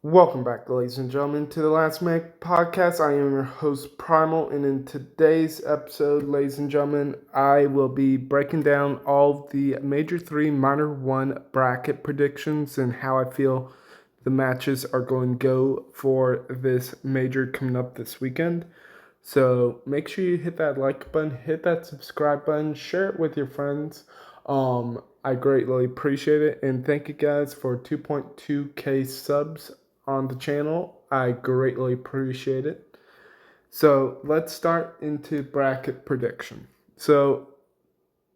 Welcome back, ladies and gentlemen, to the Last Minute Podcast. I am your host, Primal, and in today's episode, ladies and gentlemen, I will be breaking down all of the Major 3, Minor 1 bracket predictions and how I feel the matches are going to go for this major coming up this weekend. So make sure you hit that like button, hit that subscribe button, share it with your friends. I greatly appreciate it, and thank you guys for 2.2k subs on the channel. I greatly appreciate it. So let's start into bracket prediction. So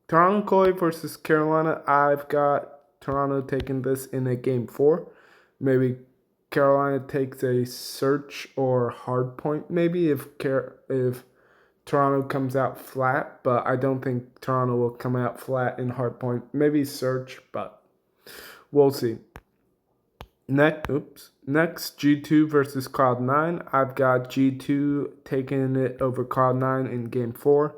Toronto Koi versus Carolina. I've got Toronto taking this in a game 4. Maybe Carolina takes a search or hard point. Maybe if Toronto comes out flat, but I don't think Toronto will come out flat in hard point. Maybe search, but we'll see. Next, G2 versus Cloud9. I've got G2 taking it over Cloud9 in game 4.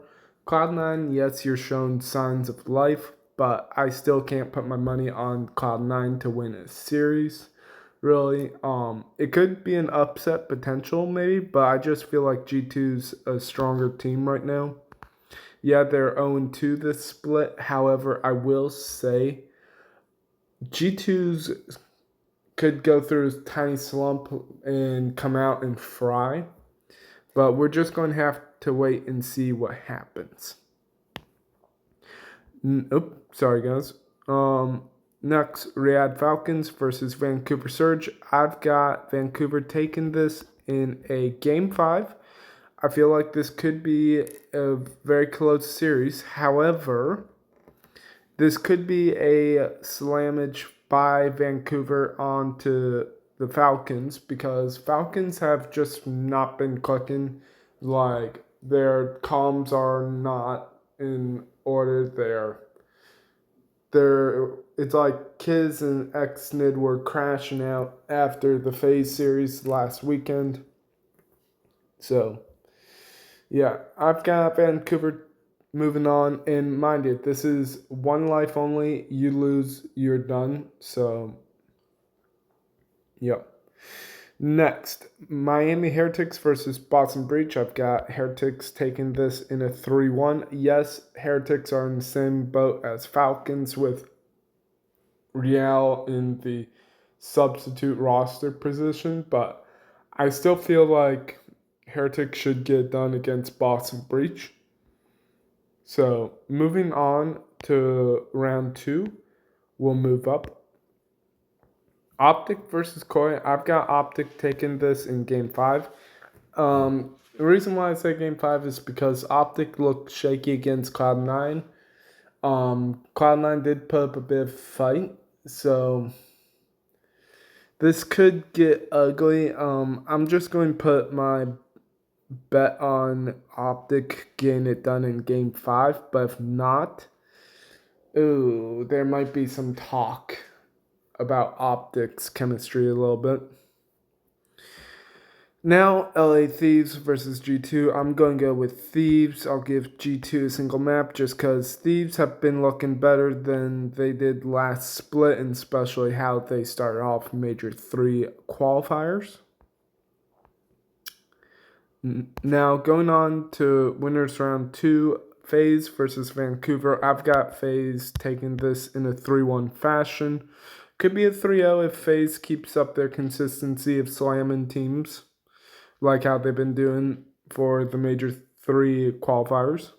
Cloud9, yes, you're showing signs of life, but I still can't put my money on Cloud9 to win a series. Really, it could be an upset potential maybe, but I just feel like G2's a stronger team right now. Yeah, they're 0-2 this split. However, I will say G2's could go through a tiny slump and come out and fry. But we're just going to have to wait and see what happens. Sorry guys. Next, Riyadh Falcons versus Vancouver Surge. I've got Vancouver taking this in a game 5. I feel like this could be a very close series. However, this could be a slammage by Vancouver onto the Falcons because Falcons have just not been clicking. Like their comms are not in order. It's like Kiz and Xnid were crashing out after the FaZe series last weekend. So yeah, I've got Vancouver moving on. And mind you, this is one life only. You lose, you're done. So, yep. Next, Miami Heretics versus Boston Breach. I've got Heretics taking this in a 3-1. Yes, Heretics are in the same boat as Falcons with Real in the substitute roster position, but I still feel like Heretics should get done against Boston Breach. So moving on to round 2, we'll move up. OpTic versus Koi. I've got OpTic taking this in game 5. The reason why I say game 5 is because OpTic looked shaky against Cloud9. Cloud9 did put up a bit of fight, so this could get ugly. I'm just going to put my bet on OpTic getting it done in game 5, but if not, there might be some talk about OpTic's chemistry a little bit. Now, LA Thieves versus G2. I'm going to go with Thieves. I'll give G2 a single map just because Thieves have been looking better than they did last split, and especially how they started off Major 3 qualifiers. Now, going on to winners round 2, FaZe versus Vancouver. I've got FaZe taking this in a 3-1 fashion. Could be a 3-0 if FaZe keeps up their consistency of slamming teams, like how they've been doing for the Major 3 qualifiers.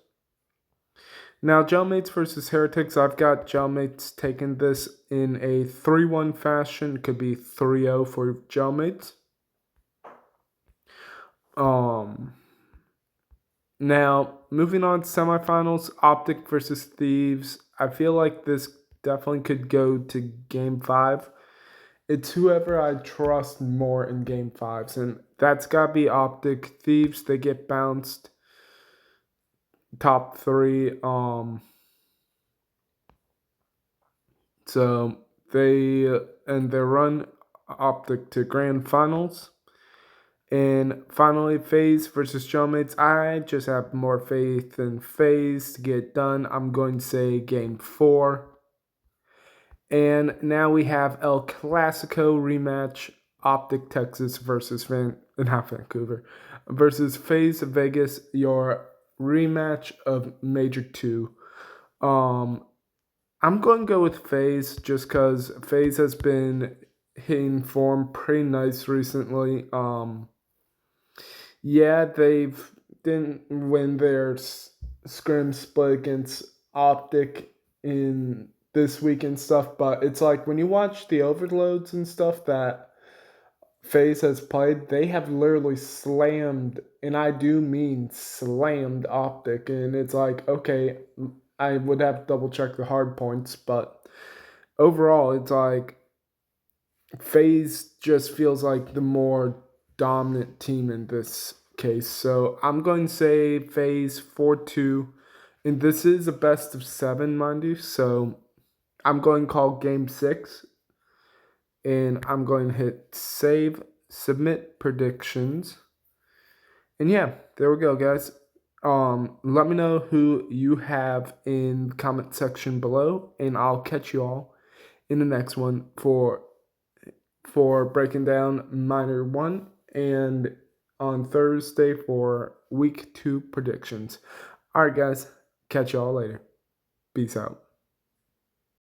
Now, Gelmates versus Heretics. I've got Gelmates taking this in a 3-1 fashion. Could be 3-0 for Gelmates. Now, moving on to semifinals, OpTic versus Thieves. I feel like this definitely could go to game 5. It's whoever I trust more in game 5s, and that's got to be OpTic. Thieves, they get bounced top 3. So they run OpTic to grand finals. And finally, FaZe versus Showmates. I just have more faith in FaZe to get it done. I'm going to say game 4. And now we have El Clasico rematch. OpTic Texas versus not Vancouver versus FaZe Vegas, your rematch of Major 2. I'm going to go with FaZe just because FaZe has been hitting form pretty nice recently. Yeah, they've didn't win their scrim split against OpTic in this week and stuff, but it's like when you watch the overloads and stuff that FaZe has played, they have literally slammed, and I do mean slammed OpTic, and it's like, okay, I would have to double check the hard points, but overall, it's like FaZe just feels like the more dominant team in this case. So I'm going to say FaZe 4-2. And this is a best of 7, mind you. So I'm going to call game 6. And I'm going to hit save, submit predictions. And yeah, there we go, guys. Let me know who you have in the comment section below. And I'll catch you all in the next one for breaking down Minor 1 and on Thursday for Week 2 predictions. Alright, guys. Catch y'all later. Peace out.